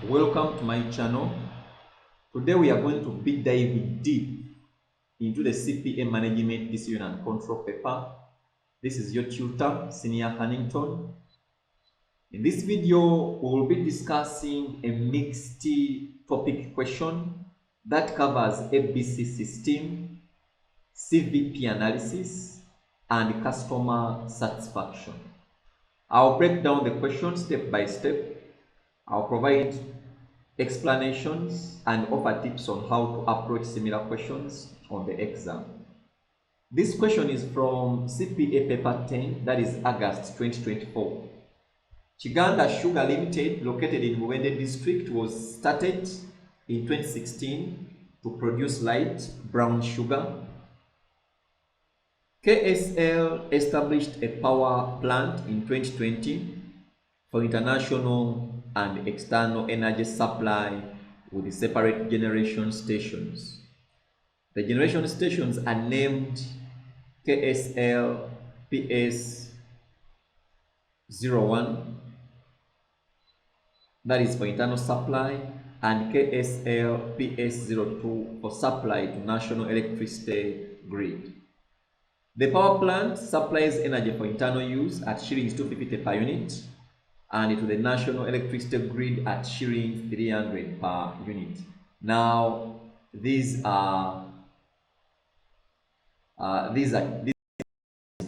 Welcome to my channel. Today we are going to be diving deep into the CPA Management Decision and Control paper. This is your tutor, Senior Hannington. In this video, we will be discussing a mixed topic question that covers MDC system, CVP analysis, and customer satisfaction. I'll break down the question step by step. I'll provide explanations and offer tips on how to approach similar questions on the exam. This question is from CPA Paper 10, that is August 2024. Chiganda Sugar Limited, located in Muwende district, was started in 2016 to produce light brown sugar. KSL established a power plant in 2020 for international and external energy supply with separate generation stations. The generation stations are named KSL PS01, that is for internal supply, and KSL PS02 for supply to national electricity grid. The power plant supplies energy for internal use at shillings 250 per unit and to the national electricity grid at shillings 300 per unit. Now, these are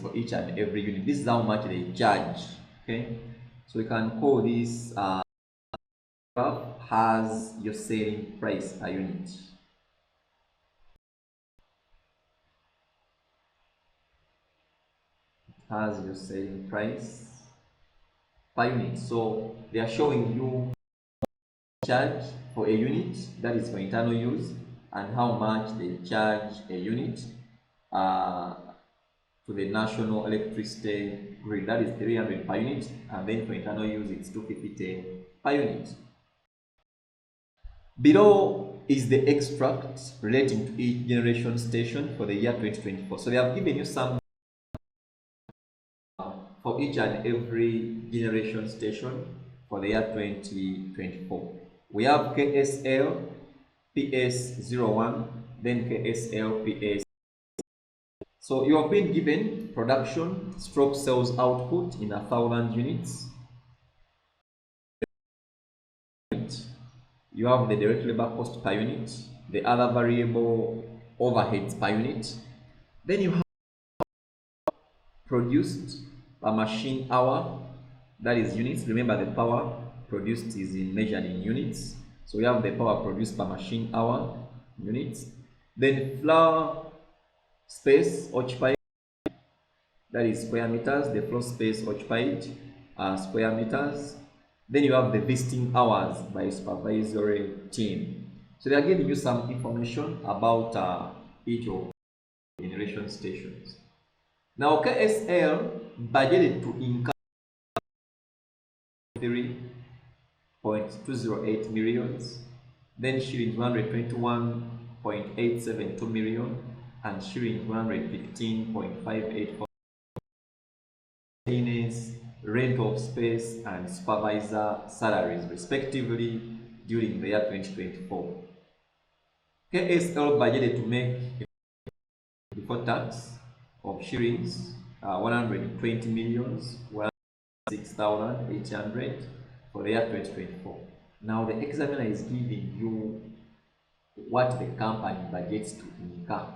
for each and every unit. This is how much they charge. Okay, so we can call this graph has your selling price per unit. Has your selling price per unit. So they are showing you charge for a unit, that is for internal use, and how much they charge a unit to the national electricity grid, that is 300 per unit, and then for internal use it's 250 per unit. Below is the extract relating to each generation station for the year 2024. So they have given you some for each and every generation station for the year 2024. We have KSL PS01, then KSL PS. So you have been given production stroke sales output in 1,000 units. You have the direct labor cost per unit, the other variable overheads per unit. Then you have produced per machine hour, that is units. Remember, the power produced is measured in units. So we have the power produced per machine hour, units. Then floor space occupied, that is square meters. The floor space occupied are square meters. Then you have the visiting hours by supervisory team. So they are giving you some information about each of the generation stations. Now KSL budgeted to incur 3.208 millions, then shillings 121.872 million, and shillings 115.584 maintenance, rent of space, and supervisor salaries respectively during the year 2024. KSL budgeted to make before tax of shillings 120 millions 106,800 for the year 2024. Now the examiner is giving you what the company budgets to incur.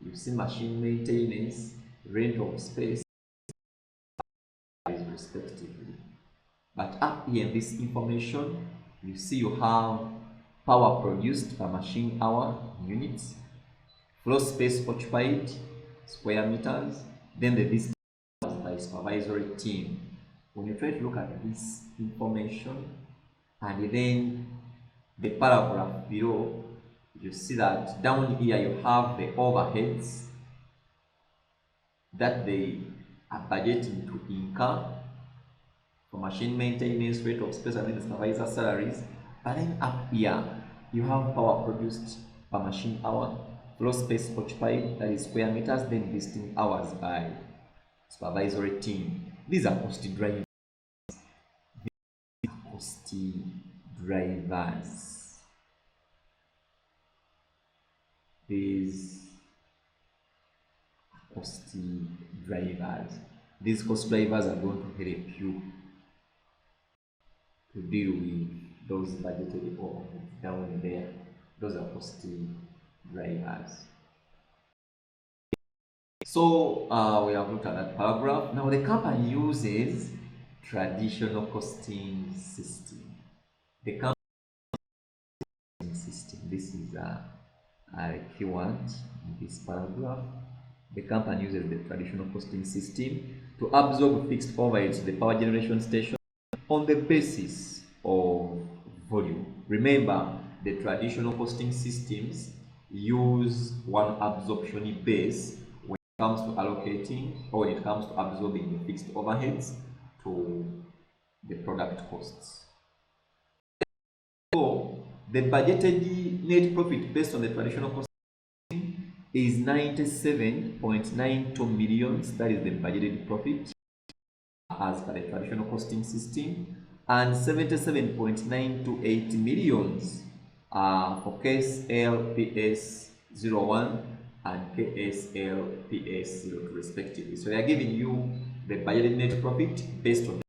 You see machine maintenance, rent of space respectively. But up here in this information, you see you have power produced per machine hour, units, floor space occupied, square meters, then the distance by supervisory team. When you try to look at this information and then the paragraph below, you see that down here you have the overheads that they are budgeting to incur for machine maintenance, rate of space, and then the supervisor salaries. But then up here you have power produced per machine hour, floor space occupied, that is square meters, then visiting hours by supervisory team. These are cost drivers. drivers. These cost drivers. These cost drivers are going to help you to deal with those budgeted or down there. Those are cost drivers. So we have looked at that paragraph. Now the company uses traditional costing system. The company system. This is a keyword in this paragraph. The company uses the traditional costing system to absorb fixed overheads to the power generation station on the basis of volume. Remember, the traditional costing systems use one absorption base when it comes to allocating or when it comes to absorbing the fixed overheads to the product costs. So, the budgeted net profit based on the traditional costing is 97.92 millions. That is the budgeted profit as per the traditional costing system, and 77.928 millions for KSLPS 01 and KSLPS 02 respectively. So they are giving you the budgeted net profit based on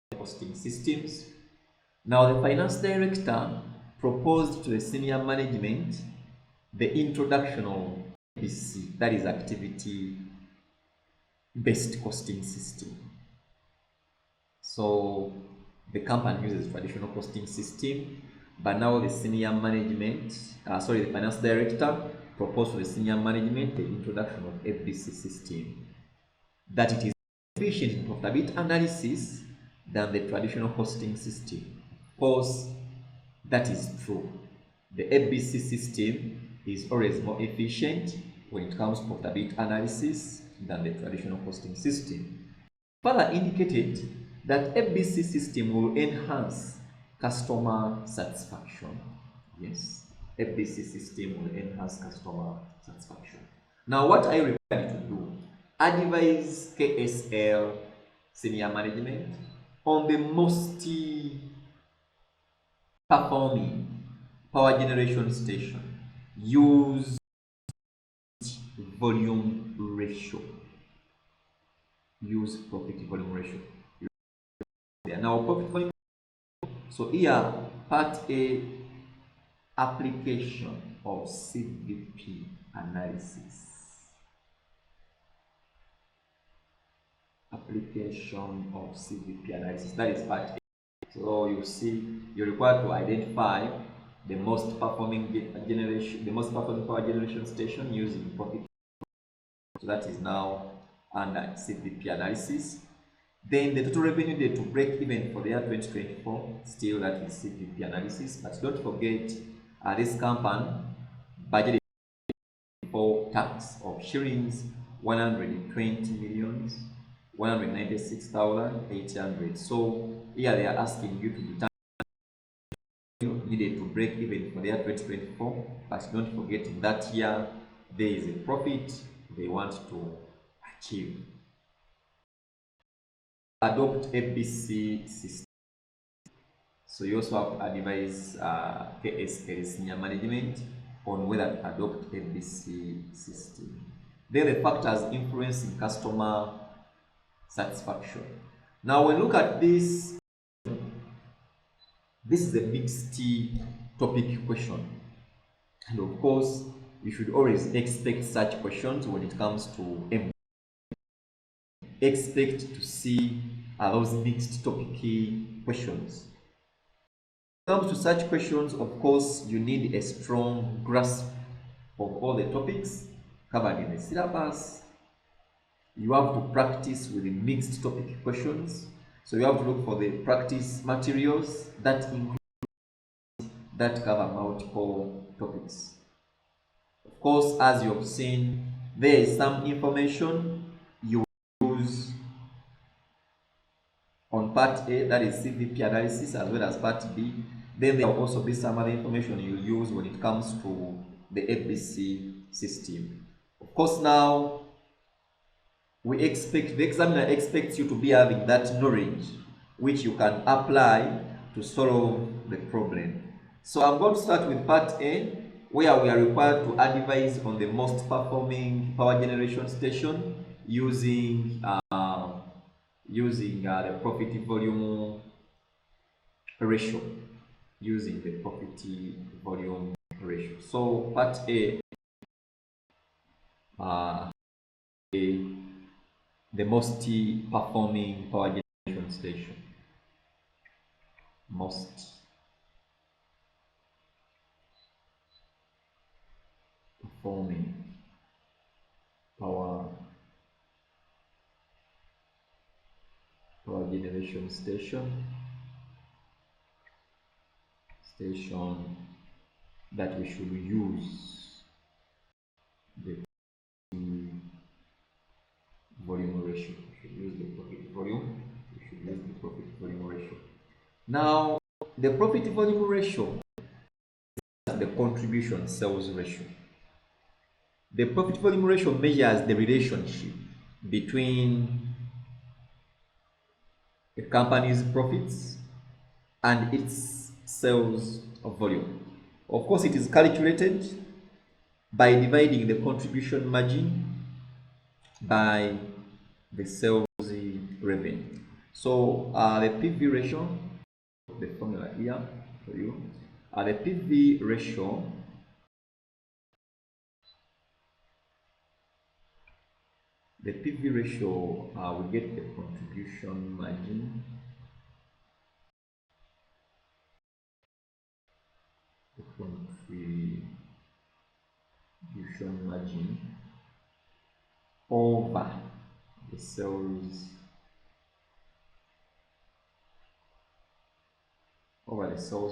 the costing systems. Now the finance director proposed to the senior management the introduction of MDC, that is activity based costing system. So the company uses traditional costing system, but now the senior management, the finance director proposed to the senior management the introduction of MDC system, that it is efficient in profitability analysis than the traditional costing system. Of course, that is true. The MDC system is always more efficient when it comes to profitability analysis than the traditional costing system. Further indicated that MDC system will enhance customer satisfaction. Yes, MDC system will enhance customer satisfaction. Now, what are you required to do? Advise KSL senior management on the most performing power generation station. Use volume ratio. Use profit volume ratio. Now, profit volume. So here, part A, application of CVP analysis. Application of CVP analysis. That is part A. So you see, you're required to identify the most performing power generation station using profit. So that is now under CVP analysis. Then the total revenue due to break even for the year 2024, still that is CVP analysis. But don't forget, this company budgeted for tax of shillings 120,196,800. So here they are asking you to determine needed to break even for the year 2024, but don't forget in that year there is a profit they want to achieve. Adopt MDC system. So you also have to advise KSL senior management on whether to adopt MDC system. Then the factors influencing customer satisfaction. Now when we look at this, this is a mixed topic question, and of course you should always expect such questions when it comes to MDC. Expect to see those mixed topic questions. When it comes to such questions, of course, you need a strong grasp of all the topics covered in the syllabus. You have to practice with the mixed topic questions. So you have to look for the practice materials that cover multiple topics. Of course, as you have seen, there is some information you use on part A, that is CVP analysis, as well as part B. Then there will also be some other information you use when it comes to the MDC system. Of course, now the examiner expects you to be having that knowledge which you can apply to solve the problem. So I'm going to start with part A, where we are required to advise on the most performing power generation station using the profit volume ratio. Using the profit volume ratio. So part A, the most performing power generation station. Most performing power generation station that we should use the volume ratio. We should use the profit volume. We should use the profit volume ratio. Now, the profit volume ratio is the contribution sales ratio. The profit volume ratio measures the relationship between a company's profits and its sales volume. Of course, it is calculated by dividing the contribution margin by the sales revenue. So the PV ratio, the formula here for you, the PV ratio we get the contribution margin, over the sales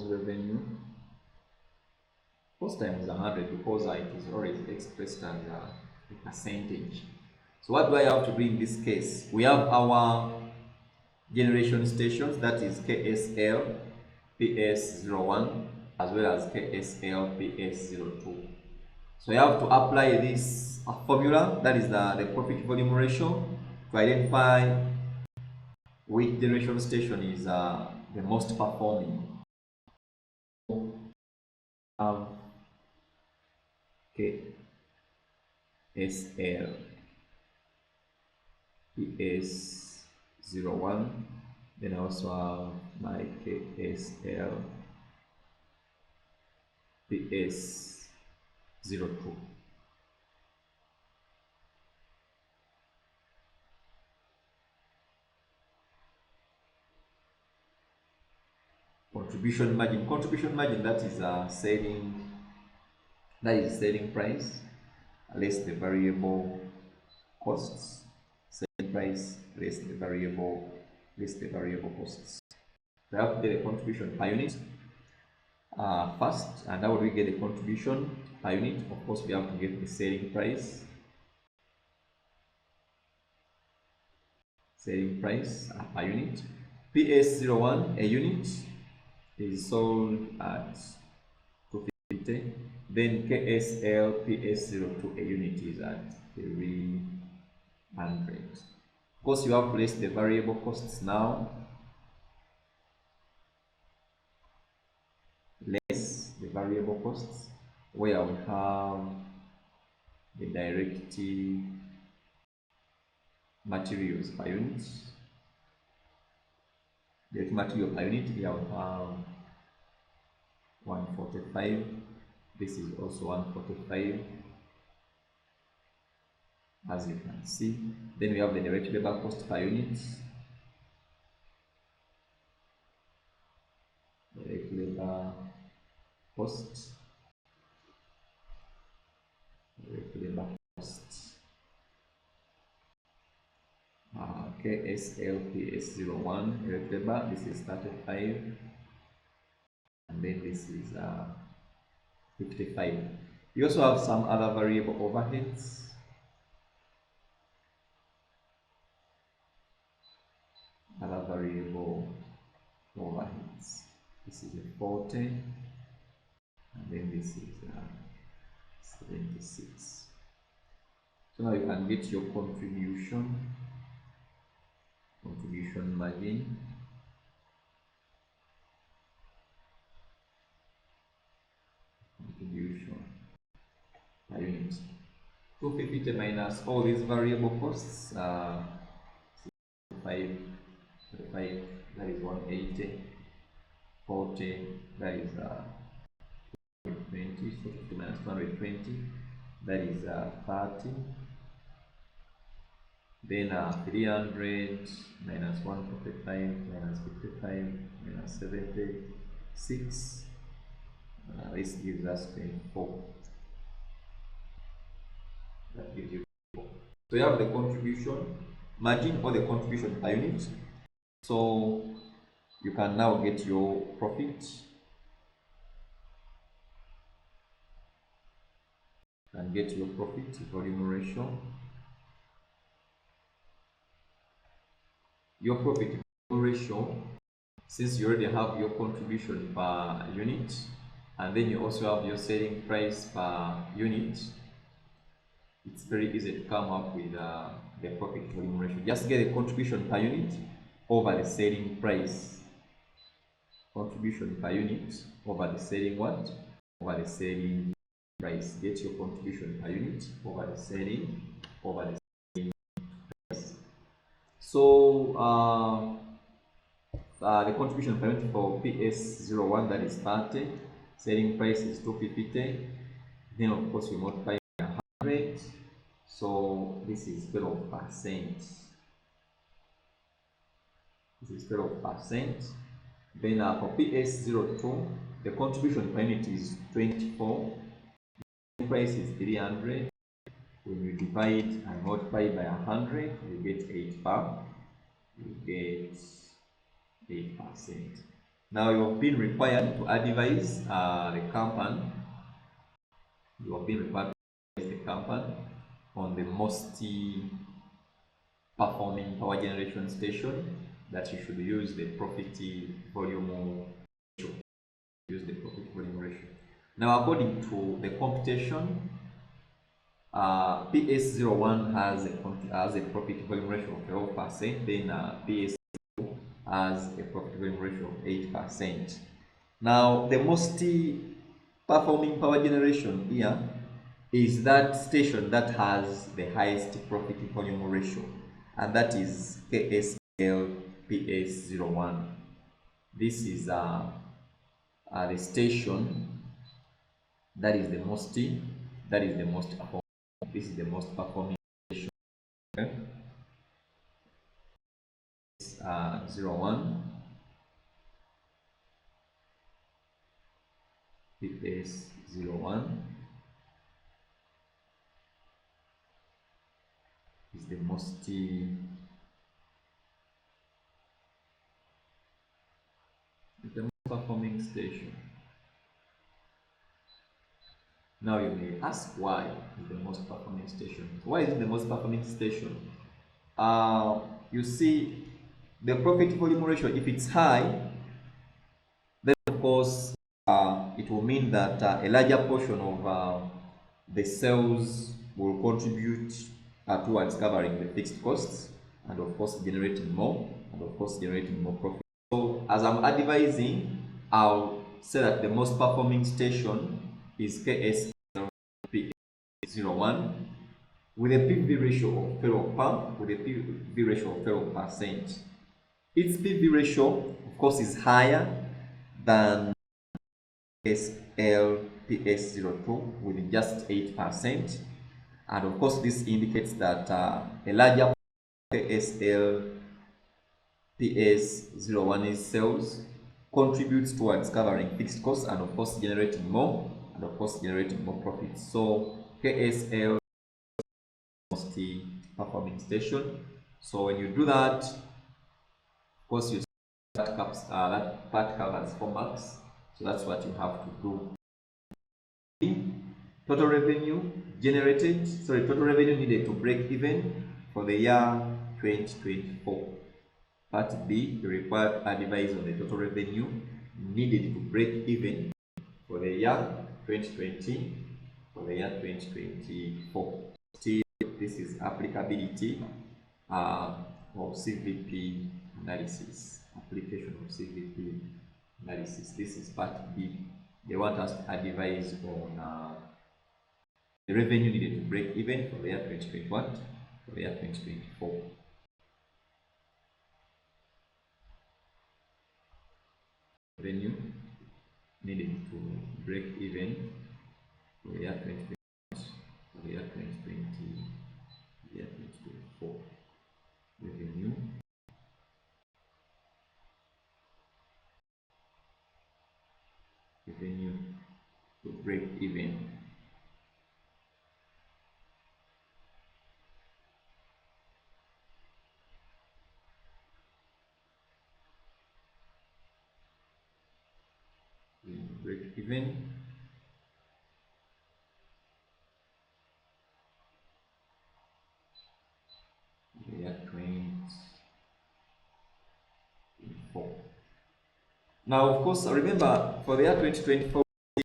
revenue. First time is 100 because it is always expressed as a percentage. So what do I have to do in this case? We have our generation stations, that is KSL, PS01, as well as KSL, PS02. So you have to apply this formula, that is the profit volume ratio, to identify which generation station is the most performing. KSL, PS01, then I also have my KSL, PS02. Contribution margin, that is selling price less the variable costs. Selling price less the variable costs. So I have to get a contribution per unit first, and how do we get a contribution per unit? Of course, we have to get the selling price. Per unit. PS01, a unit is sold at 250. Then KSL PS02, a unit is at 300. Of course, you have to list the variable costs now. Less the variable costs, where we have the direct materials per unit. Direct material per unit, here we have 145. This is also 145, as you can see. Then we have the direct labor cost per unit. Direct labor cost. KSL PS01 direct labor, this is 35, and then this is 55. You also have some other variable overheads. This is a 40, and then this is 76. So now you can get your contribution margin. 250 minus all these variable costs, 5, 5, that is 180, 40, that is 20, so 50 minus 220, that is 30. Then 300 minus 145 minus 55 minus 76. This gives us 24. That gives you 24. So you have the contribution margin or the contribution per unit. So you can now get your profit. And get your profit volume ratio. Your profit ratio, since you already have your contribution per unit and then you also have your selling price per unit, it's very easy to come up with the profit volume ratio. Just get a contribution per unit over the selling price. Contribution per unit over the selling what? Over the selling price. Get your contribution per unit over the selling price. So the contribution per unit for PS01, that is 30, selling price is 250, then of course we multiply by 100, so this is 12%. This is 12%. Then for PS02, the contribution per unit is 24, the price is 300. When you divide and multiply by 100, you get 8%. You get 8%. Now you have been required to advise the company. You have been required to advise the company on the most performing power generation station that you should use the profit volume ratio. Use the profit volume ratio. Now, according to the computation, PS01 has a profit volume ratio of 12%, then PS02 has a profit volume ratio of 8%. Now, the most performing power generation here is that station that has the highest profit volume ratio, and that is KSL PS01. This is the station that is the most performing. This is the most performing station. Okay. 01 PS01 is the most performing station. Now you may ask, why is the most performing station? Why is it the most performing station? You see, the profit volume ratio, if it's high, then of course it will mean that a larger portion of the sales will contribute towards covering the fixed costs, and of course generating more, profit. So as I'm advising, I'll say that the most performing station is KSP01 with a PV ratio of 12%. Its PV ratio, of course, is higher than SLPS02 with just 8%, and of course this indicates that a larger SLPS01 sales contributes towards covering fixed costs and of course generating more profits. So KSL most performing station. So when you do that, of course you that part covers 4 marks. So that's what you have to do. Total revenue needed to break even for the year 2024. Part B, you require advice on the total revenue needed to break even for the year 2024. Still, this is applicability of CVP analysis. Application of CVP analysis. This is part B. They want us to advise on the revenue needed to break even for the year 2021, for the year 2024. Revenue needed to break even for the year 2020, for the year 2020, the year 2024. Revenue to break even. Break even the year 2024. Now, of course, remember for the year 2024, the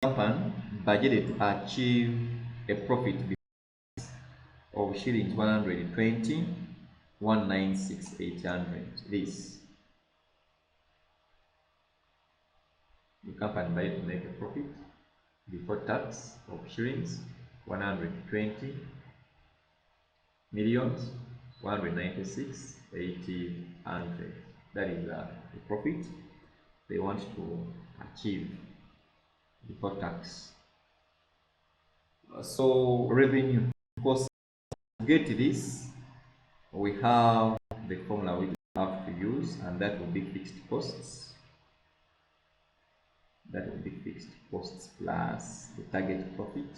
company budgeted to achieve a profit of shillings 120, 196,800. This the company budgeted to make a profit before tax of shillings 120 millions 196,800. That is the profit they want to achieve before tax. So revenue, of course, to get this, we have the formula we have to use, and that will be fixed costs. That will be fixed costs plus the target profit.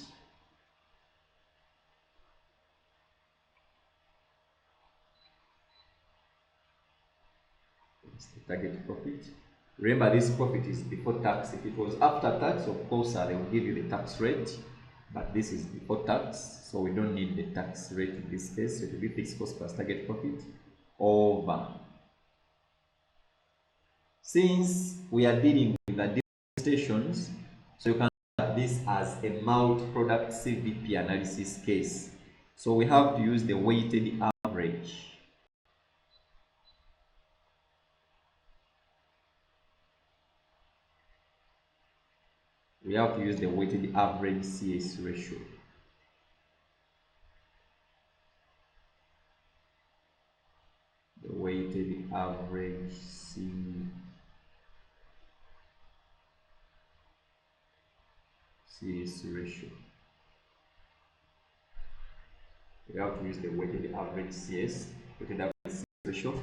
It's the target profit. Remember, this profit is before tax. If it was after tax, of course, they will give you the tax rate, but this is before tax, so we don't need the tax rate in this case. So it will be fixed cost plus target profit over. Since we are dealing with the different stations, so you can look at this as a multi-product CVP analysis case. So we have to use the weighted average. We have to use the weighted average CS ratio. The weighted average CS ratio. We have to use the weighted average CS, weighted average CS ratio.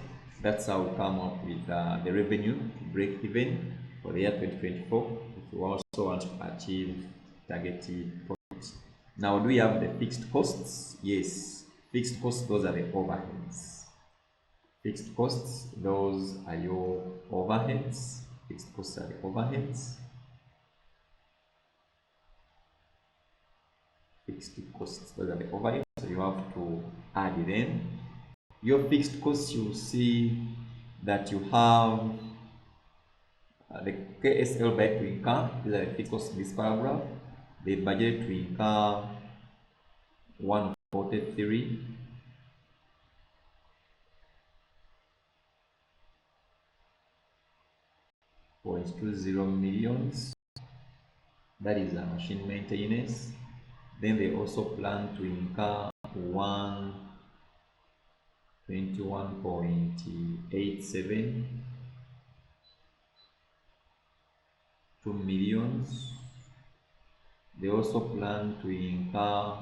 That's how we come up with the revenue to break even for the year 2024. If we also want to achieve targeted profits. Now, do we have the fixed costs? Yes, fixed costs, those are the overheads. Fixed costs, those are your overheads. Fixed costs are the overheads. Fixed costs, those are the overheads. So you have to add them. Your fixed costs, you see that you have the KSL budget to incur. These are the fixed costs in this paragraph. The budget to incur 143.20 millions. That is a machine maintenance. Then they also plan to incur 121.87 2 millions. They also plan to incur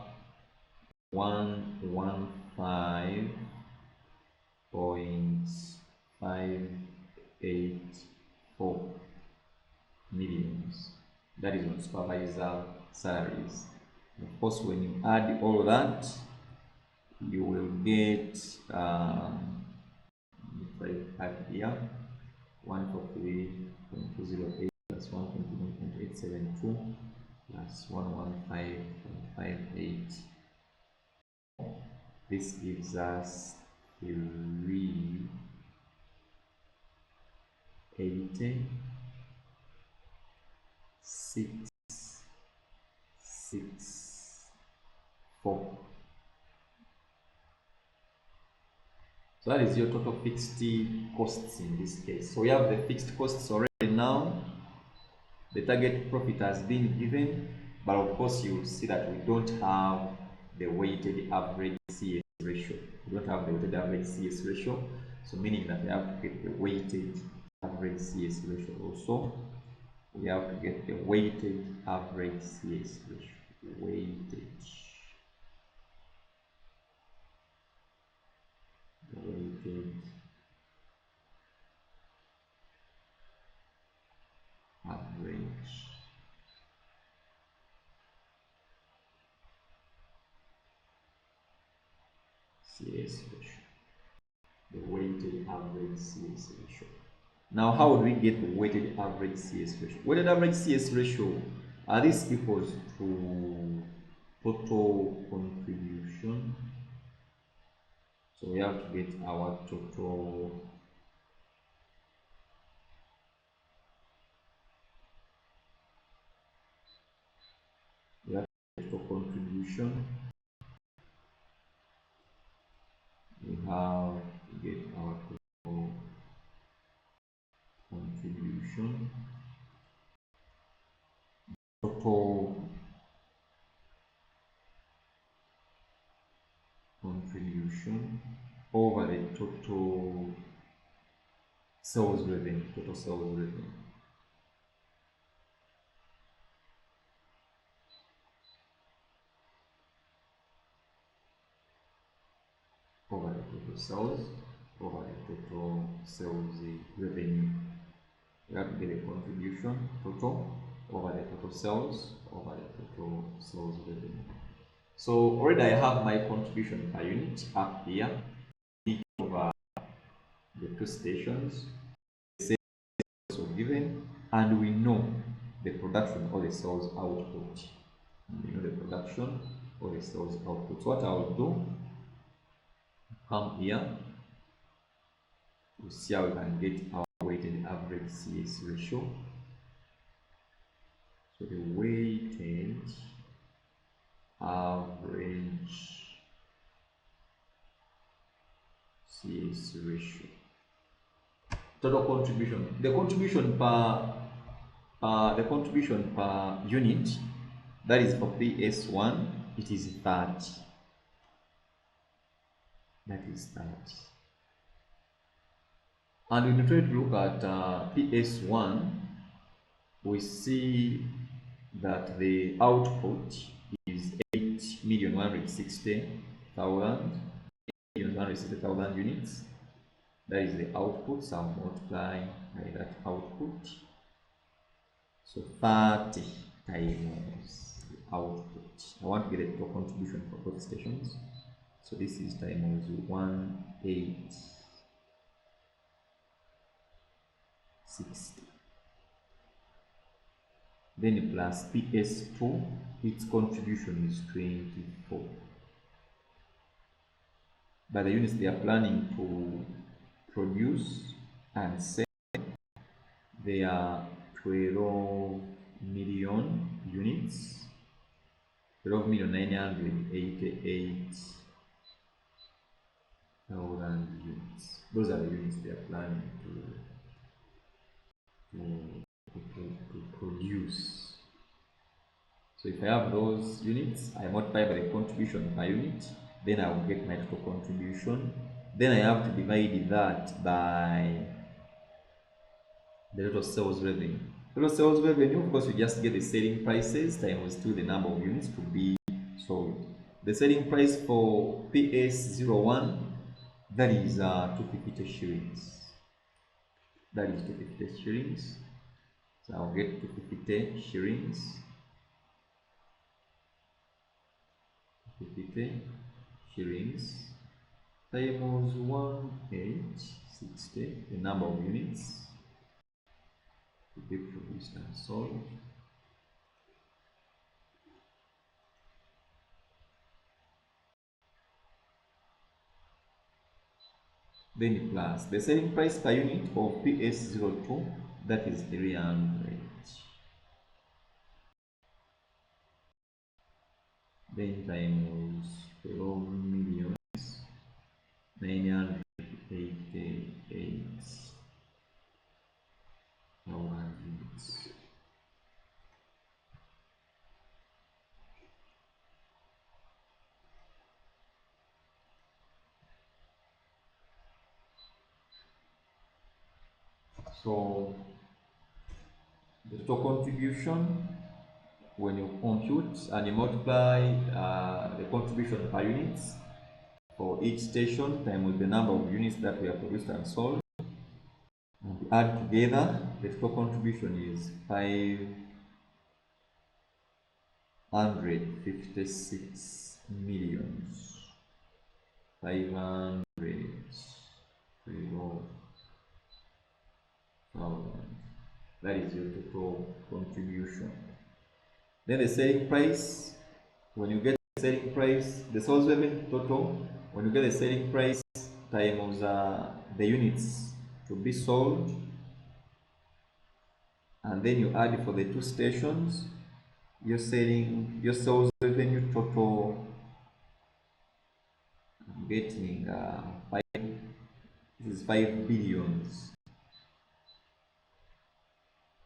115.584 millions. That is on supervisor salaries. Of course, when you add all that, you will get here 143.208 plus 121.872 plus 115.58. This gives us 380,664. So that is your total fixed costs in this case. So we have the fixed costs already now. The target profit has been given. But of course, you will see that we don't have the weighted average CS ratio. We don't have the weighted average CS ratio, so meaning that we have to get the weighted average CS ratio also. We have to get the weighted average CS ratio. Weighted average CS ratio. The weighted average CS ratio. Now, how would we get the weighted average CS ratio? Weighted average CS ratio, this equals to total contribution. So we have to get our total contribution. We have to get our total contribution, total contribution over the total sales revenue, total sales revenue. Over the total sales, over the total sales revenue. We have to get a contribution total over the total sales over the total sales revenue. So already I have my contribution per unit up here, each over the two stations. The sales also given, and we know the production or the sales output. We know the production or the sales output. So what I will do, come here to see how we can get our weighted average CS ratio. So the weighted average CS ratio. Total contribution. The contribution per unit, that is for PS1, it is 30. That is 30. And when we try to look at PS1, we see that the output is 8,160,000 units. That is the output, so I'll multiply by that output. So 30 times the output. I want to get a total contribution for both stations. So this is times 1,860. Then plus PS2, its contribution is 24. But the units they are planning to produce and sell, they are 12 million units, 12,988,000 units. Those are the units they are planning to produce. So if I have those units, I multiply by the contribution per unit, then I will get my total contribution. Then I have to divide that by the total sales revenue. Total sales revenue, of course, you just get the selling prices times the number of units to be sold. The selling price for PS01, that is 250 shillings. That is 250 shillings. So I'll get 250 shillings. 250 shillings times 1,860, the number of units to be produced and sold. Then plus the selling price per unit of PS02, that is 300. Then times 12,988,000 units. So the total contribution, when you compute and you multiply the contribution per units for each station times the number of units that we have produced and sold, and we add together, the total contribution is 556 millions. 500,000. That is your total contribution. Then the selling price, when you get the selling price, the sales revenue total, when you get the selling price times the units to be sold, and then you add for the two stations, your sales revenue total, I'm getting this is 5 billions.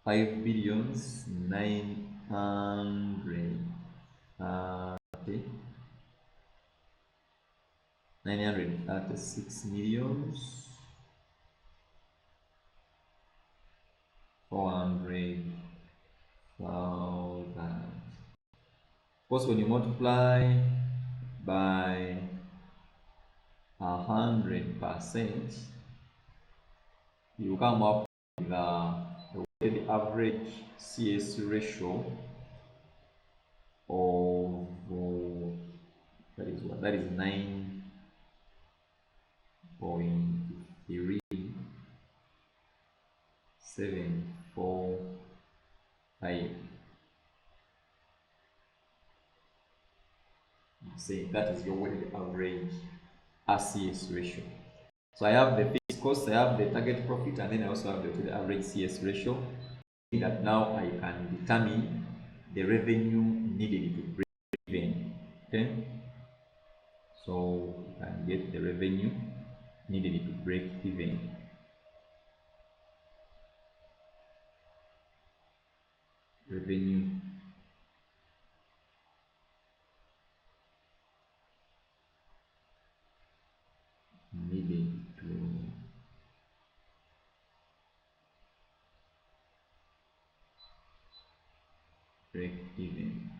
5 billions 936 millions 400,000. Of course, when you multiply by 100%, you come up with the weighted average CS ratio of that is 9.3745. Say that is your weighted average RCS ratio. So I have the fixed cost, I have the target profit, and then I also have the weighted average CS ratio. That now I can determine the revenue needed to break even. Okay, so you can get the revenue needed to break even. Revenue needed to break even.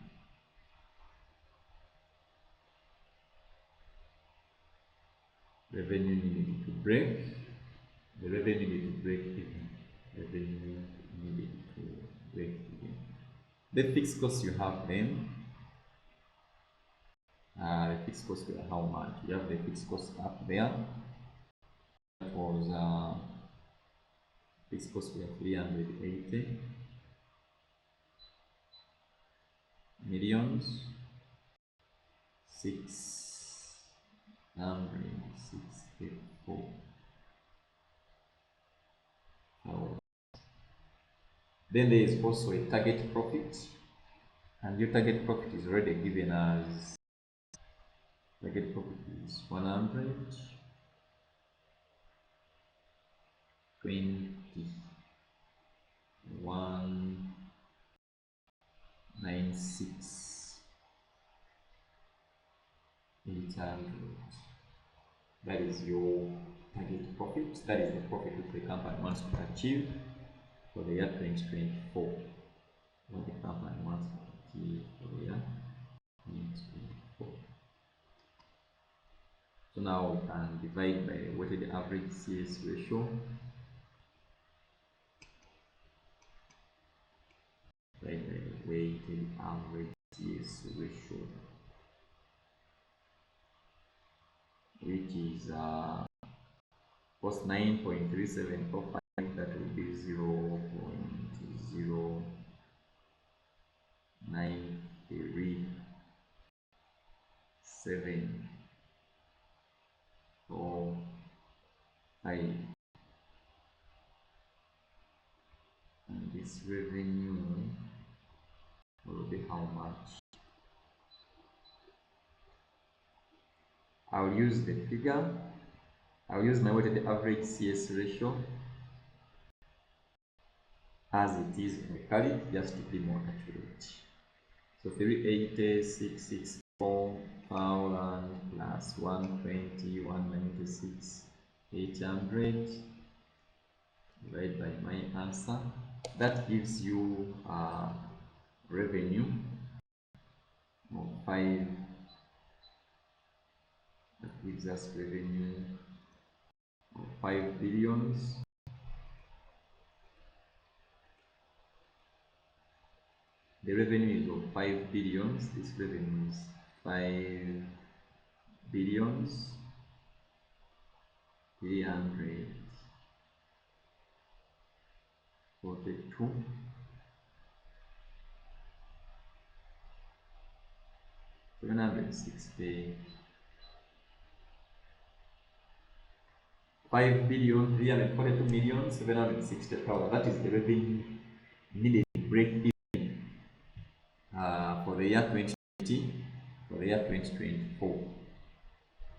Revenue needed to break. The revenue needed to break even. Revenue needed to break even. The fixed cost you have then. The fixed cost were how much? You have the fixed cost up there. That was fixed cost were 380 millions 664. Then there is also a target profit, and your target profit is already given as target profit is 196,800. That is your target profit. That is the profit which the company wants to achieve for the year 2024. What the company wants to achieve for the year 2024. So now we can divide by the weighted average CS ratio. By the weighted average CS ratio, which is was 9.3745. That will be 0.093745, and this revenue will be how much? I'll use the figure. I'll use my weighted average CS ratio as it is locally, just to be more accurate. So 380,664,000 plus 120, 196, 800 divided by my answer. That gives you revenue of 5. That gives us revenue of 5 billions. The revenue is of 5 billions. This revenue is 5 billions 342 760 5,342,760,000. That is the revenue needed to break even for the year 2020, for the year 2024.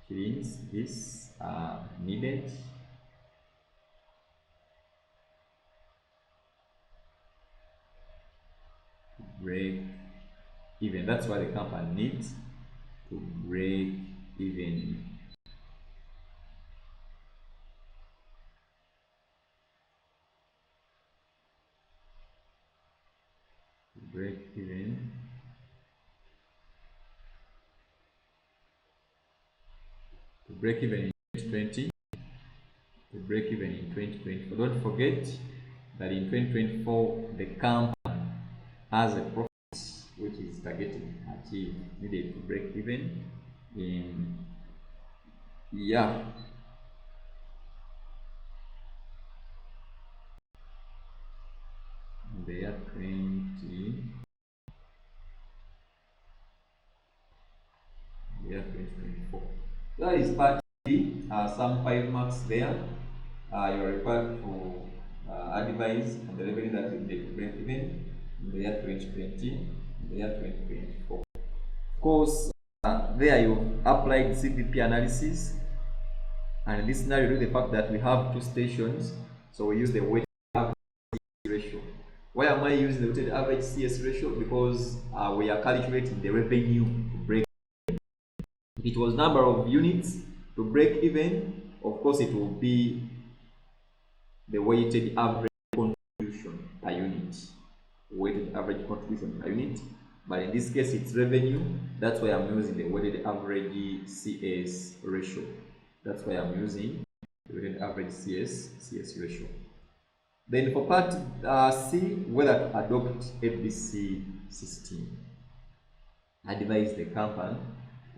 Which means this needed to break even. That's what the company needs to break even. Break even to break even in 2020, to break even in 2024. Don't forget that in 2024 the company has a profit which is targeting achieve, needed to break even in the year 2024. That is part B, some 5 marks there. You are required to advise on the revenue that is needed to break even in the year 2020, in the year 2024. Of course, there you applied CVP analysis, and in this scenario, due to the fact that we have 2 stations, so we use the weighted average ratio. Why am I using the weighted average CS ratio? Because we are calculating the revenue to break. If it was number of units to break even, of course it will be the weighted average contribution per unit. Weighted average contribution per unit. But in this case it's revenue. That's why I'm using the weighted average CS ratio. That's why I'm using the weighted average CS ratio. Then for part C, whether to adopt MDC system. Advise the company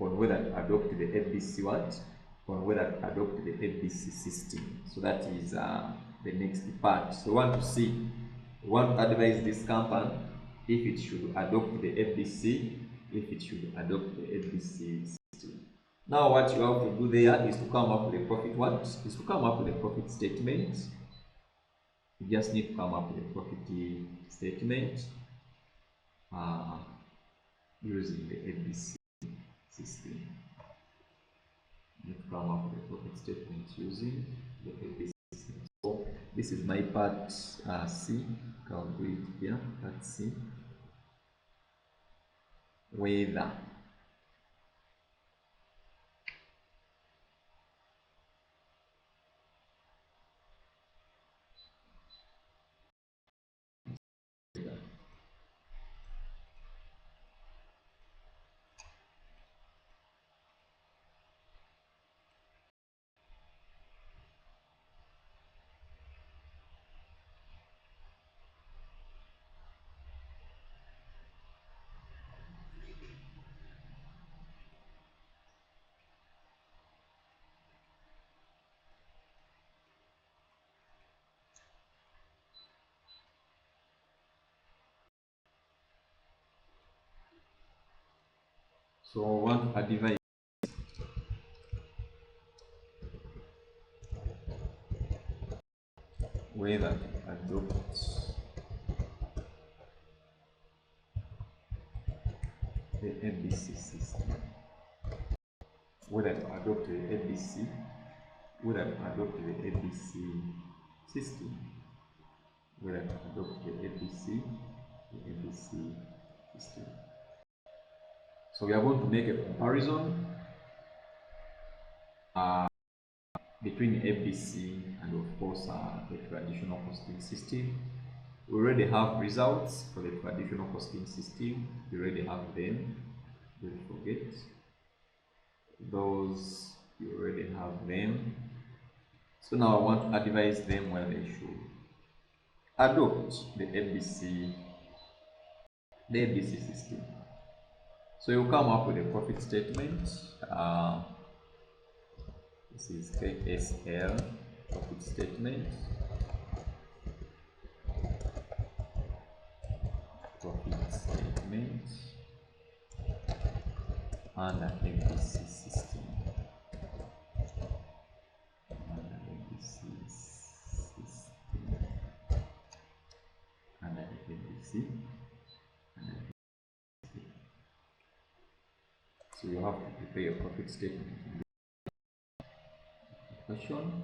on whether to adopt the MDC what? On whether to adopt the MDC system. So that is the next part. So we want to see, we want to advise this company if it should adopt the MDC, if it should adopt the MDC system. Now what you have to do there is to come up with a profit. What is to come up with a profit statement. You just need to come up with a profit statement using the MDC system. You need to come up with a profit statement using the MDC system. So this is my part C. I'll do it here. Part C. Whether so I want to advise whether to adopt the MDC system. Whether to adopt the MDC, whether to adopt the MDC system, whether to adopt the MDC system. So we are going to make a comparison between MDC and of course the traditional costing system. We already have results for the traditional costing system. We already have them. Don't forget those. You already have them. So now I want to advise them where they should adopt the MDC system. So you come up with a profit statement. This is KSL profit statement. Profit statement under MDC system. Under MDC system. Under MDC. So you have to prepare a profit statement. Question.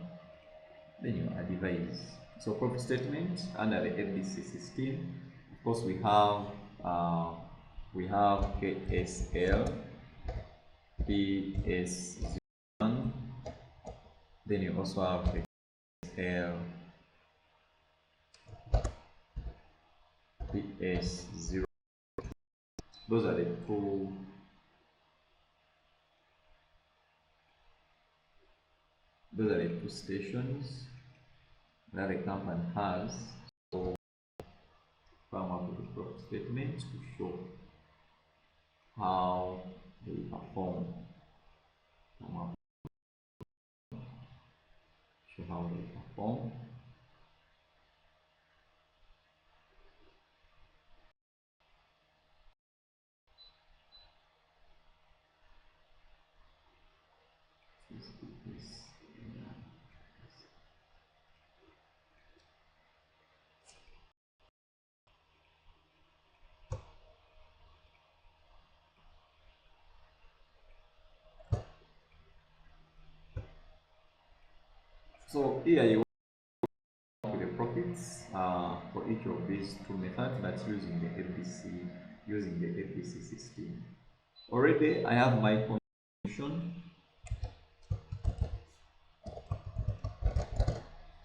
Then you advise. So profit statement under the MDC system. Of course, we have KSL, PS01. Then you also have KSL, PS0. Those are the two. Those are the two stations that the company has. So come up with a profit statement to show how they perform. Show how they perform. So here you work with the profits for each of these two methods. That's using the FBC system. Already I have my contribution.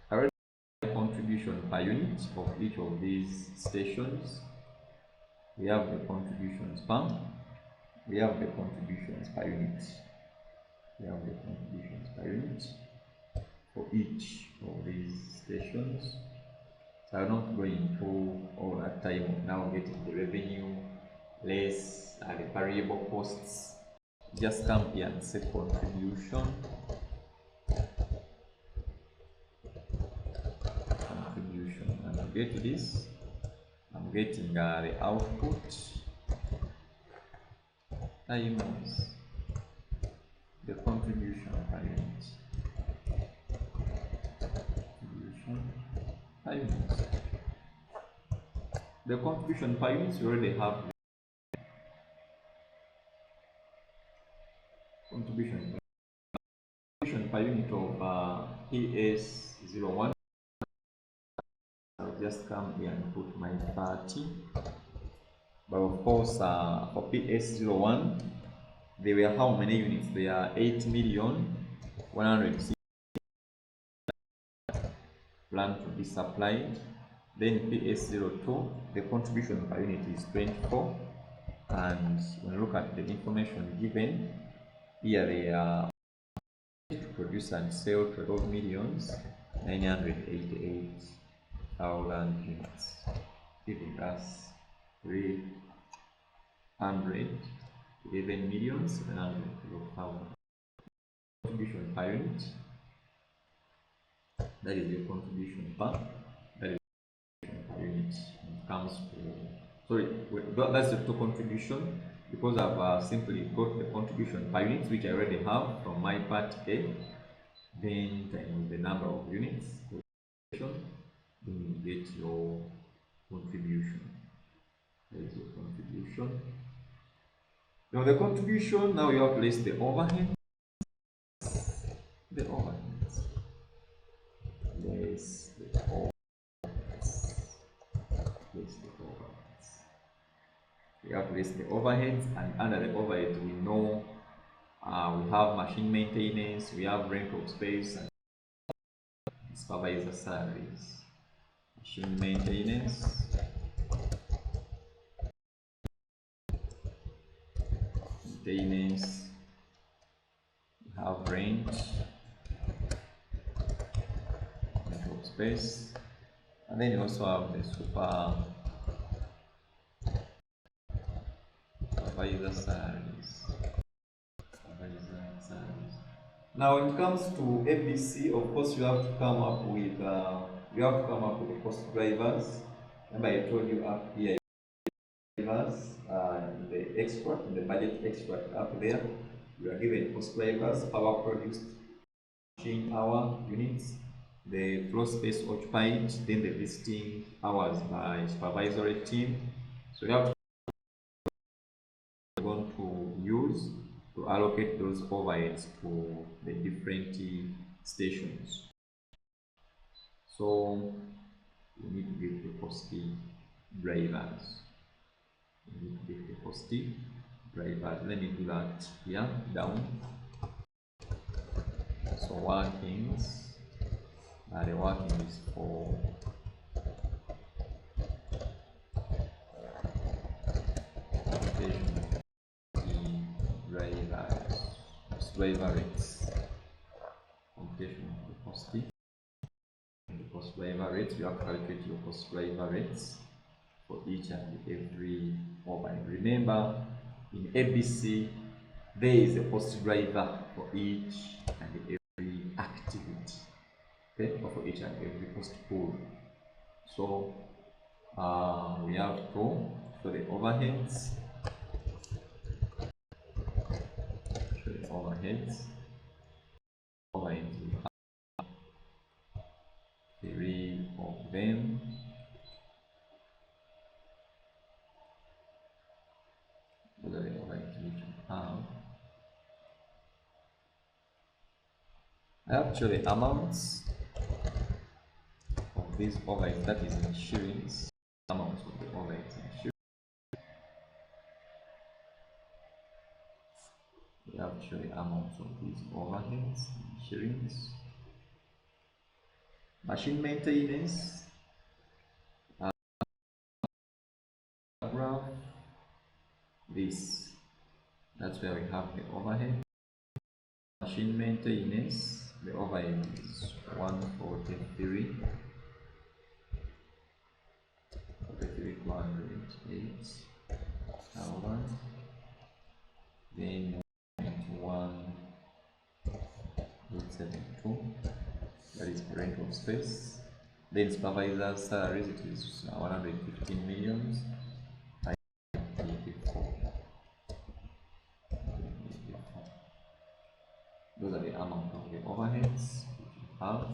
I already have my contribution per unit of each of these stations. We have the contributions per. We have the contributions per unit. We have the contributions per unit for each of these stations. So I'm not going into all that time of now getting the revenue less the variable costs. Just come here and say contribution. Contribution, and I get this. I'm getting the output times the contribution per unit. The contribution per unit you already have. Contribution per unit of PS01. I'll just come here and put my 30. But of course, for PS01, there were how many units? There are 8,160,000 planned to be supplied. Then PS02, the contribution per unit is 24. And when you look at the information given, here they are to produce and sell 12,988,000 units, giving us 311,700,000 contribution per unit. That is your contribution per. That is per unit. It comes to, sorry, that's the total contribution, because I've simply got the contribution per unit, which I already have from my part A. Then times the number of units, then you get your contribution. That is your contribution. Now the contribution, now you have to list the overhead. The overheads. List the overheads. List the overheads. We have to list the overheads, and under the overheads we know we have machine maintenance, we have rent of space, and supervisor salaries. Machine maintenance, we have rent of space, and then you also have the supervisor salaries. Now, when it comes to MDC, of course, you have to come up with the cost drivers. Remember, I told you up here, drivers, the extract, in the budget extract up there, we are given cost drivers, power produced, machine hour units, the floor space occupied, then the visiting hours by supervisory team. So you have to use to allocate those overheads to the different stations. So we need to get the cost drivers. Let me do that here down. So workings, the working is for driver rates, computation of the cost driver rates. You have to calculate your cost driver rates for each and every overhead. Remember, in ABC, there is a cost driver for each and every activity, okay, or for each and every cost pool. So we have to go for the overheads. Overheads, we have 3 of them. Those are the overheads which we have. Actually, amounts of these overheads, that is in shillings, amounts of the overheads in shillings. We actually amounts of these overheads in shillings. Machine maintenance, graph, this, that's where we have the overhead. Machine maintenance, the overhead is 143, 208,000. Then 1.72, that is rent of space. Then supervisor salaries, it is 115 million. Those are the amount of the overheads which we have.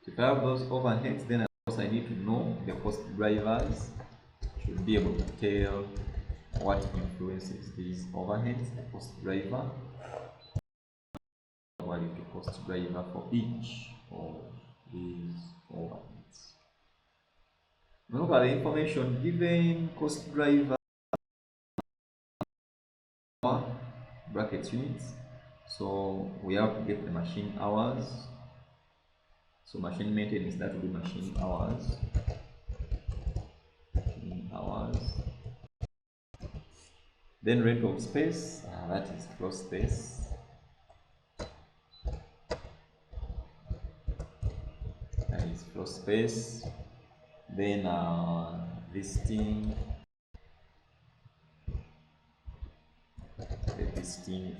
So if I have those overheads, then of course I need to know the cost drivers. Should be able to tell what influences these overheads, the cost driver. What is the cost driver for each of these overheads? Look at the information given. Cost driver brackets units. So we have to get the machine hours. So machine maintenance, that will be machine hours. Then rent of space, that is floor space. That is floor space. Then visiting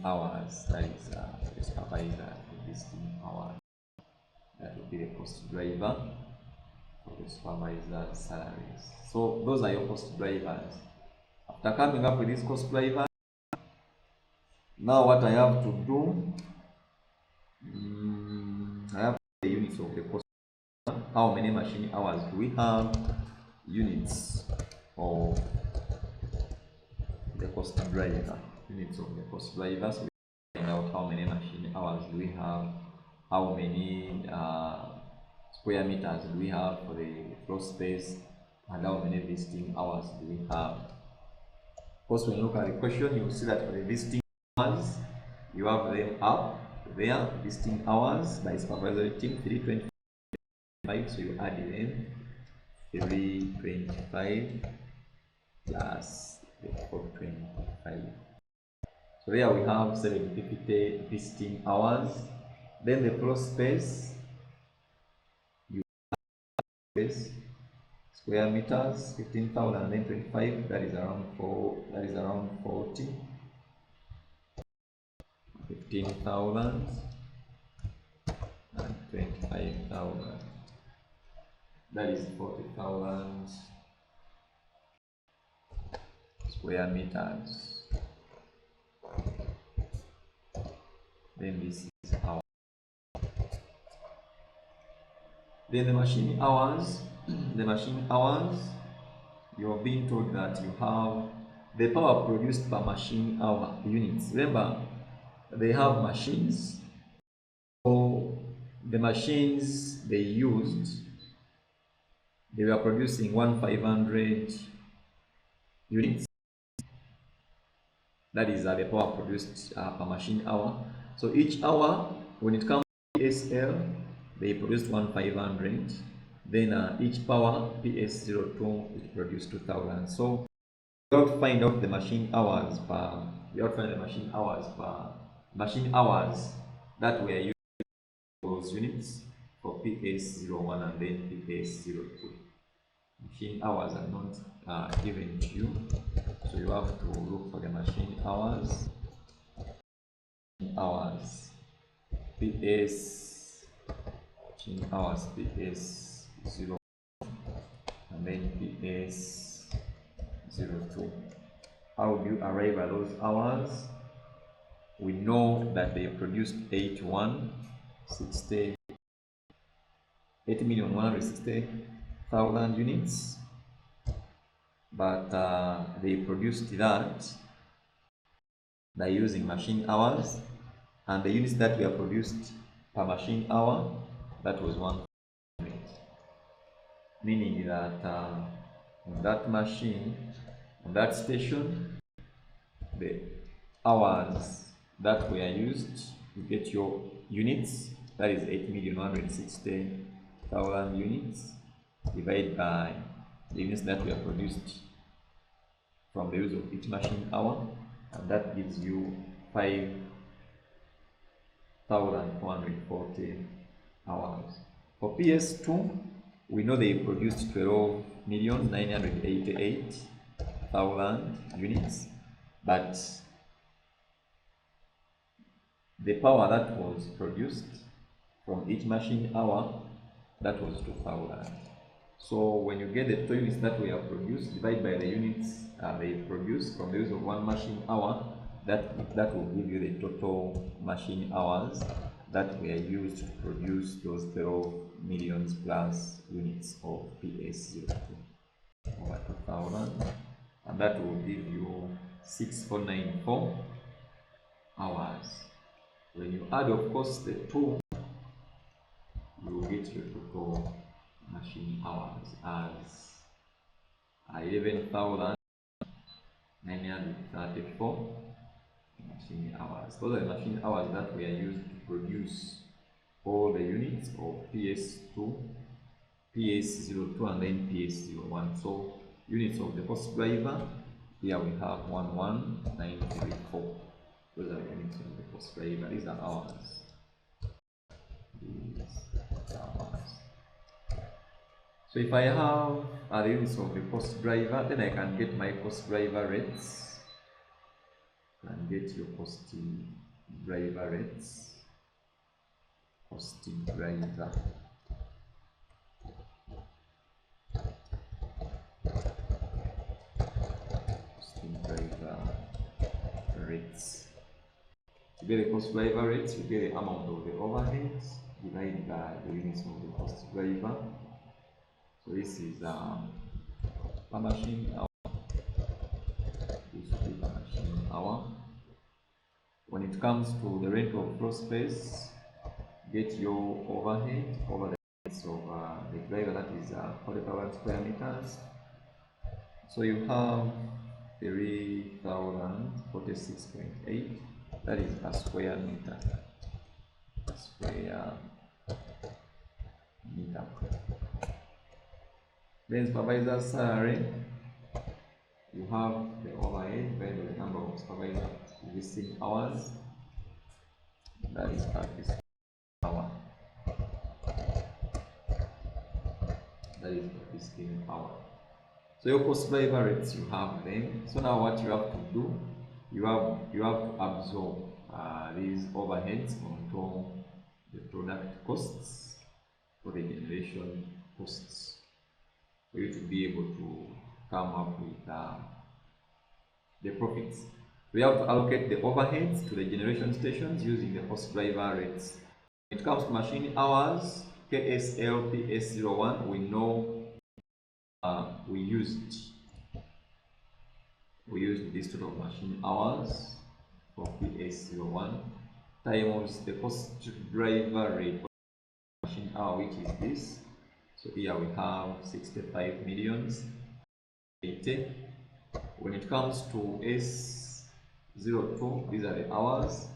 hours, that is the supervisor, the visiting hours. That will be the cost driver for the supervisor salaries. So those are your cost drivers. After coming up with this cost driver, now what I have to do, I have the units of the cost. How many machine hours do we have? Units of the cost driver. Units of the cost driver. So we find out how many machine hours do we have, how many square meters do we have for the floor space, and how many visiting hours do we have. Of course, when you look at the question, you will see that for the visiting hours, you have them up there, visiting hours by supervisory team 325, so you add them 325 plus the 425. So here we have 750 visiting hours. Then the floor space, you have space, square meters, 15,025, that is around 40. 15,000 and 25,000. That is 40,000 square meters. Then this is hour. Then the machine hours. The machine hours, you are being told that you have the power produced per machine hour units. Remember, they have machines. So the machines they used, they were producing 1,500 units. That is the power produced per machine hour. So each hour, when it comes to PSL, they produced 1,500. Then each power PS02 it produced 2,000. So we have to find out the machine hours per. We have to find the machine hours that were used for those units for PS01 and then PS02. Machine hours are not given to you, so you have to look for the machine hours. Machine hours PS0 and then PS02. How do you arrive at those hours? We know that they produced 8,160,000 units, but they produced that by using machine hours, and the units that were produced per machine hour, that was 100, meaning that on that machine, on that station, the hours that were used, you get your units, that is 8,160,000 units, divided by the units that were produced from the use of each machine hour, and that gives you 5,440 hours. For PS2, we know they produced 12,988,000 units, but the power that was produced from each machine hour, that was 2,000. So when you get the total units that were produced, divide by the units they produced from the use of one machine hour, that will give you the total machine hours that were used to produce those 12 millions plus units of PS02 over 2,000, and that will give you 6,494 hours. When you add, of course, the two, you will get your total machine hours as 11,934 machine hours. Those are the machine hours that were used to produce all the units of PS2, PS02, and then PS01. So units of the post driver, here we have 11,934. Those are the units of the post driver. These are hours. So if I have the units of the post driver, then I can get my post driver rates. And get your post driver rates. Post driver. Post driver rates. To get the post driver rates, you get the amount of the overheads divided by the units of the post driver. So this is per machine hour. This will be per machine hour. When it comes to the rent of floor space, get your overhead over the units of the driver, that is 40,000 square meters. So you have 3046.8, that is a square meter. Square meter. Then supervisor salary, you have the overhead by the number of supervisor visiting hours, that is per visiting hour. That is per visiting hour. So your cost driver rates, you have them. So now what you have to do, you have to absorb these overheads onto the product costs or the generation costs for you to be able to come up with the profits. We have to allocate the overheads to the generation stations using the cost driver rates. When it comes to machine hours, KSL PS01, we know we used this total of machine hours for PS01 times the cost driver rate for machine hour, which is this. So here we have 65 millions 80. When it comes to S02, these are the hours,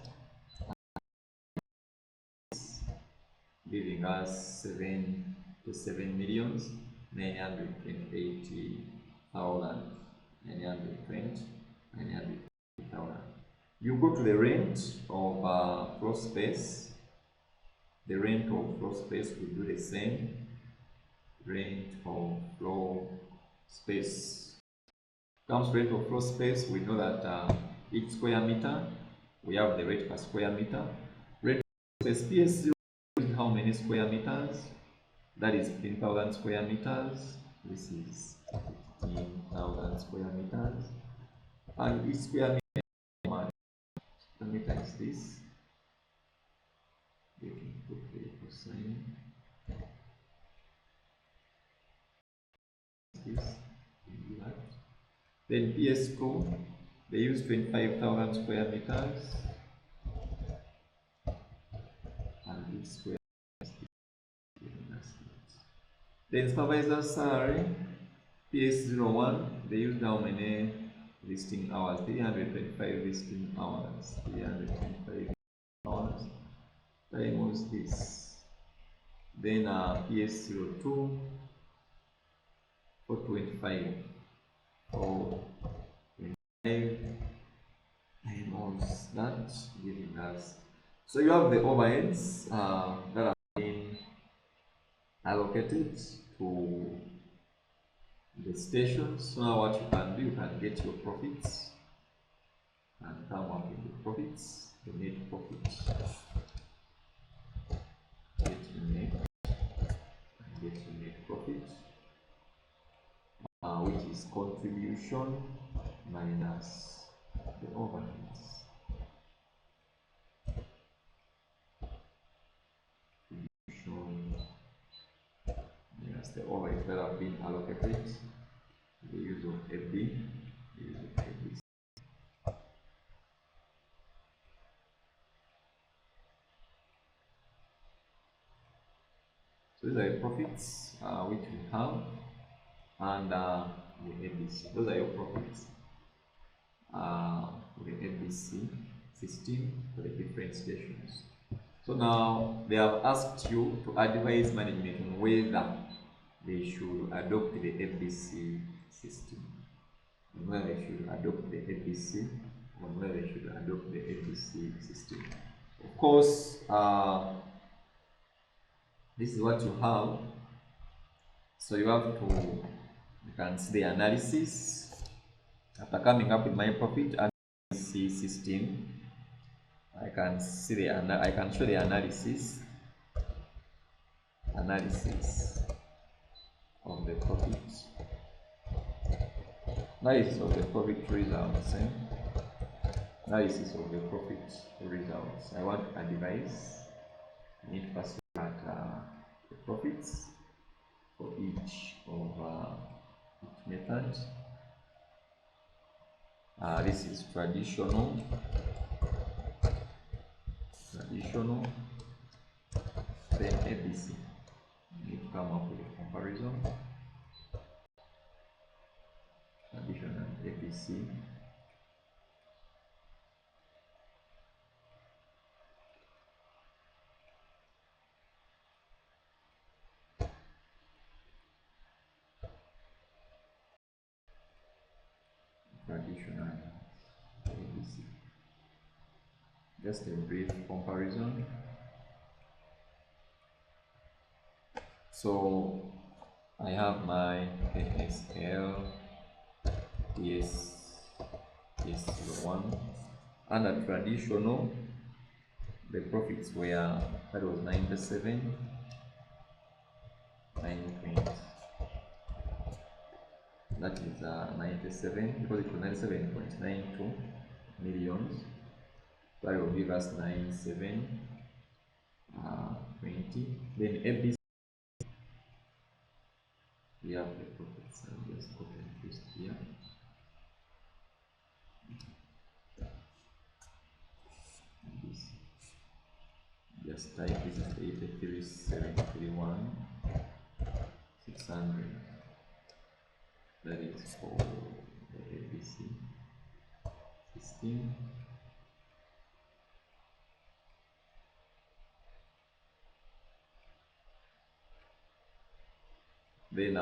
giving us 77,928,920. You go to the rent of floor space. The rent of floor space will do the same. Rent of floor space. Comes rate of floor space, we know that each square meter, we have the rate per square meter. Rate of space PS0 is how many square meters? That is 15,000 square meters. This is 15,000 square meters. And each square meter is this. You can put the cosine. This. Then PS2, they use 25,000 square meters, and this square meters. Then supervisor salary, PS01, they used how many listing hours? 325 listing hours. 325 hours times this. Then PS02, 425. So 25 times that, giving us. So you have the overheads that have been allocated to the stations. So now what you can do, you can get your profits and come up with the profits, the net profit. Get your net profit, which is contribution minus the overheads. Contribution minus the overheads that have been allocated. The use of FD, the use of FD. So these are the profits which we have, and the MDC. Those are your profits for the MDC system for the different stations. So now they have asked you to advise management on whether they should adopt the MDC system, on whether they should adopt the MDC, on whether they should adopt the MDC system. Of course, this is what you have. So you have to, you can see the analysis. After coming up with my profit MDC system, I can see the I can show the analysis of the profit. Analysis of the profit results. Analysis of the profit results. I want to advise. I need to first look at the profits for each of each method. This is traditional, then ABC. You need to come up with a comparison. MDC. Traditional MDC. Just a brief comparison. So I have my KSL PS01 under traditional. The profits were, that was 97, 920. That is 97, because it was 97.92 millions. That will give us 97, 20. Then MDC, we have the profits. I'll just copy and paste here. Just type this is 83,731, 600. That is for the ABC system. Then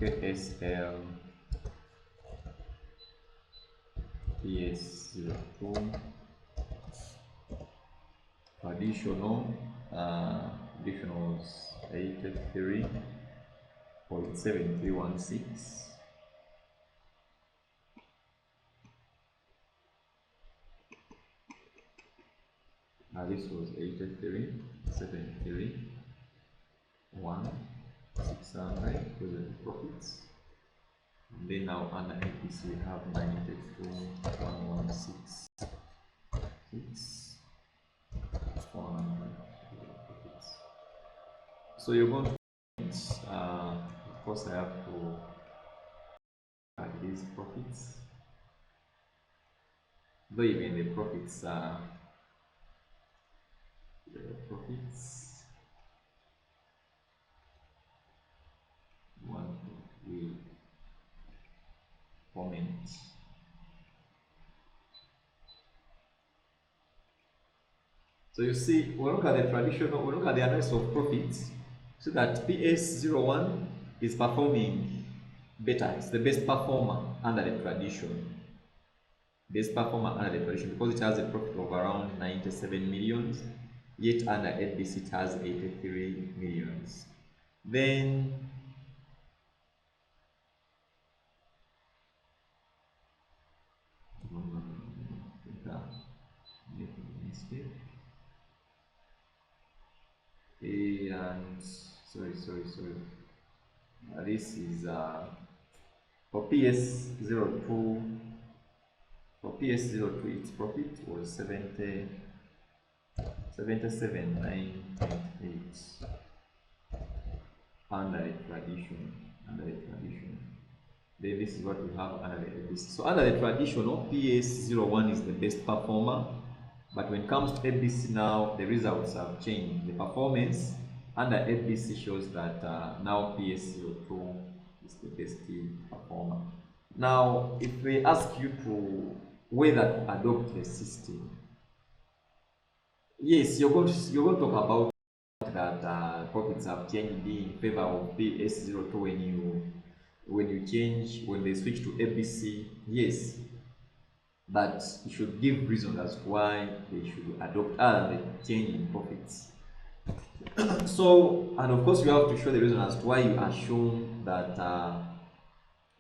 KSL PS02 additional was 83.7316. This was 83.731600 with the profits. And then now under MDC we have 92,116. So you're going to of course I have to add these profits, though even the profits one will comment. So you see, we look at the traditional, we look at the analysis of profits, so that PS01 is performing better. It's the best performer under the tradition. Best performer under the tradition because it has a profit of around 97 millions, yet under MDC it has 83 millions. Then and sorry, this is for PS02. For PS02 its profit was 77,9.8 under the tradition. Then this is what we have under the MDC. So under the traditional, PS01 is the best performer, but when it comes to MDC now, the results have changed. The performance under MDC shows that now PS02 is the best performer. Now, if we ask you to whether to adopt the system, yes, you're going to talk about that profits have changed in favor of PS02 when they switch to MDC. Yes, but you should give reasons as to why they should adopt the change in profits. So, and of course, you have to show the reason as to why you assume that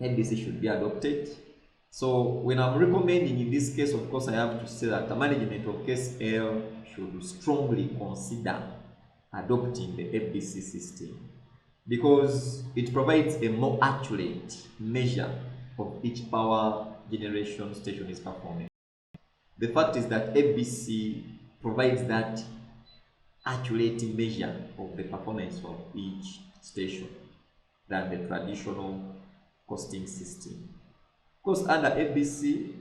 MDC should be adopted. So, when I'm recommending in this case, of course, I have to say that the management of KSL should strongly consider adopting the MDC system because it provides a more accurate measure of each power generation station is performing. The fact is that MDC provides that accurate measure of the performance of each station than the traditional costing system. Because under MDC,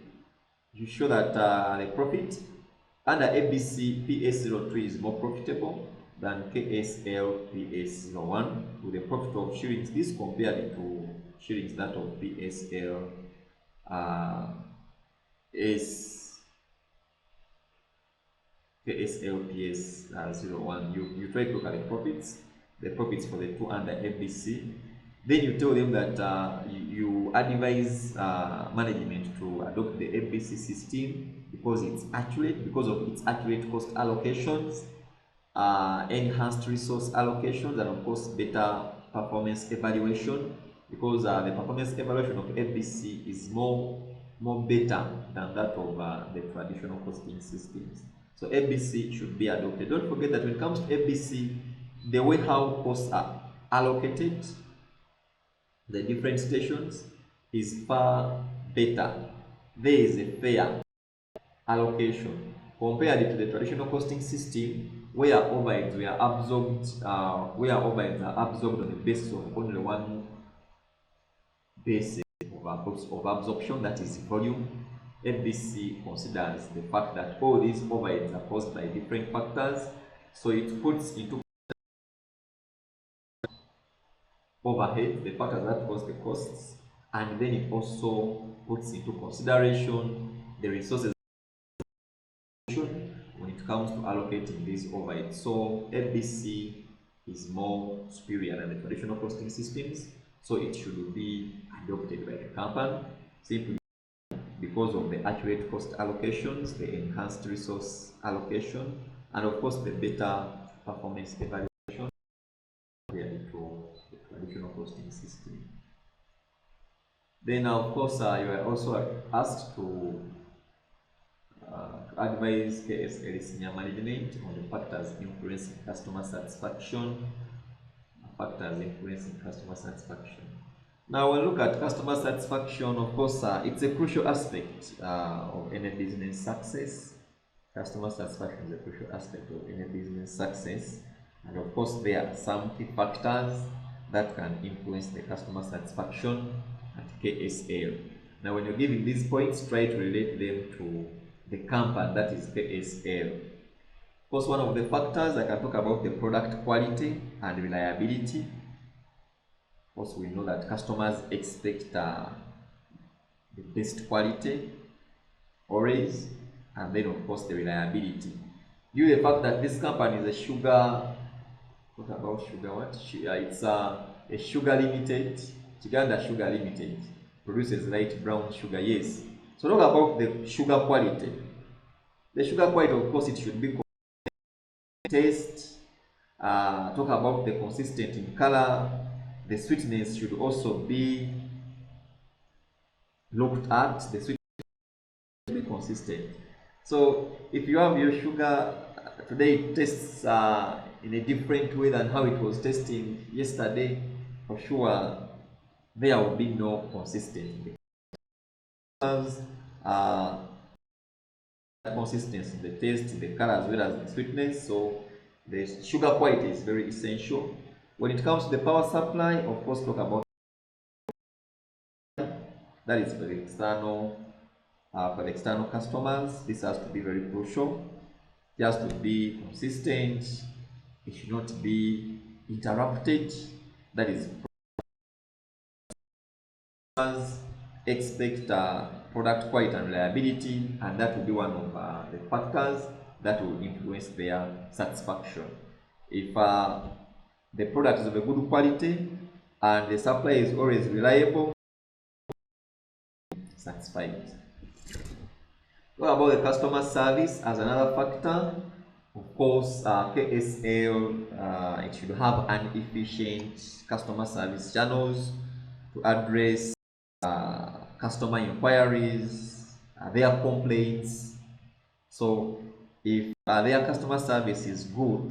you show that the profit under MDC PS03 is more profitable than KSL PS01 with a profit of shillings. This compared to shillings that of PSL is KSLPS 01. You try to look at the profits for the two under MDC. Then you tell them that you advise management to adopt the MDC system because it's accurate, because of its accurate cost allocations, enhanced resource allocations, and of course better performance evaluation, because the performance evaluation of MDC is more better than that of the traditional costing systems. So MDC should be adopted. Don't forget that when it comes to MDC, the way how costs are allocated, the different stations, is far better. There is a fair allocation compared to the traditional costing system where overheads are absorbed on the basis of only one basis of absorption, that is volume. MDC considers the fact that all these overheads are caused by different factors, so it puts into overhead the factors that cause the costs, and then it also puts into consideration the resources when it comes to allocating these overheads. So MDC is more superior than the traditional costing systems, so it should be adopted by the company simply because of the accurate cost allocations, the enhanced resource allocation, and of course the better performance evaluation compared to the traditional costing system. Then of course you are also asked to advise KSL senior management on the factors influencing customer satisfaction. Now, when we look at customer satisfaction, of course, it's a crucial aspect of any business success. Customer satisfaction is a crucial aspect of any business success. And of course, there are some key factors that can influence the customer satisfaction at KSL. Now, when you're giving these points, try to relate them to the company, that is KSL. Of course, one of the factors I can talk about the product quality and reliability. Of course, we know that customers expect the best quality always, and then of course the reliability. Due to the fact that this company is a sugar, what about sugar? It's a sugar limited. Chiganda Sugar Limited produces light brown sugar. Yes. So talk about the sugar quality. The sugar quality, of course, it should be taste. Talk about the consistent in color. The sweetness should also be looked at. The sweetness should be consistent. So if you have your sugar today, it tastes in a different way than how it was tasting yesterday, for sure there will be no consistency. Consistency in the taste, the color, as well as the sweetness. So the sugar quality is very essential. When it comes to the power supply, of course, talk about that is for the external customers. This has to be very crucial. It has to be consistent. It should not be interrupted. That is, expect product quality and reliability, and that will be one of the factors that will influence their satisfaction. If the product is of a good quality and the supply is always reliable, satisfied. What about the customer service as another factor? Of course, KSL, it should have an efficient customer service channels to address customer inquiries, their complaints. So if their customer service is good,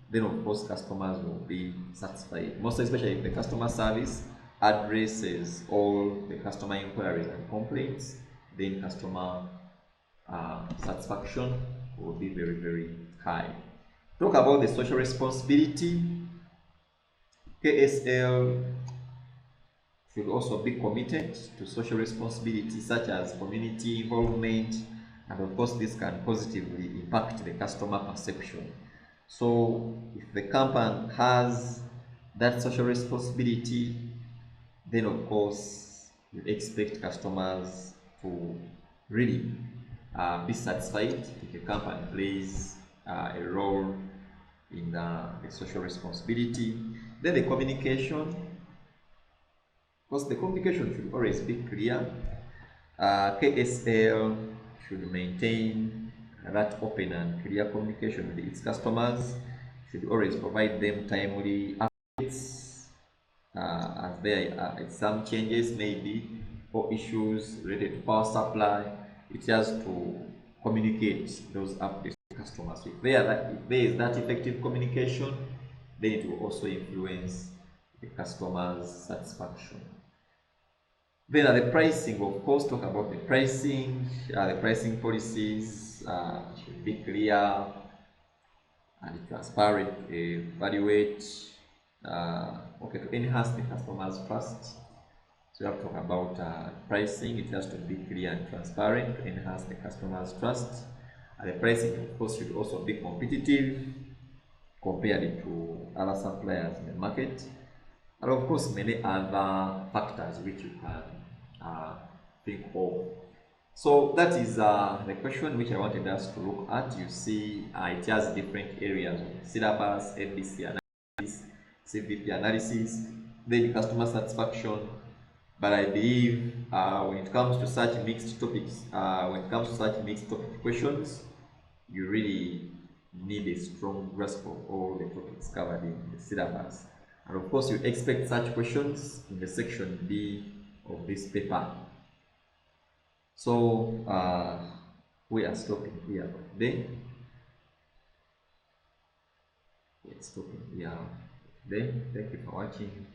then of course customers will be satisfied. Most especially if the customer service addresses all the customer inquiries and complaints, then customer satisfaction will be very, very high. Talk about the social responsibility. KSL should also be committed to social responsibility such as community involvement, and of course this can positively impact the customer perception. So if the company has that social responsibility, then of course you expect customers to really be satisfied if the company plays a role in the social responsibility. Then the communication, because the communication should always be clear. KSL should maintain that open and clear communication with its customers, should always provide them timely updates as there are some changes maybe or issues related to power supply. It has to communicate those updates to customers. If there is that effective communication, then it will also influence the customer's satisfaction. Then the pricing, of course, talk about the pricing. The pricing policies should be clear and transparent, evaluate, okay, to enhance the customer's trust. So we have to talk about pricing. It has to be clear and transparent to enhance the customer's trust. And the pricing, of course, should also be competitive compared to other suppliers in the market. And of course, many other factors which you can think of. So that is the question which I wanted us to look at. You see, it has different areas: syllabus, MDC analysis, CVP analysis, then customer satisfaction. But I believe when it comes to such mixed topics, questions, you really need a strong grasp of all the topics covered in the syllabus. And of course, you expect such questions in the section B of this paper. So we are stopping here for today. Thank you for watching.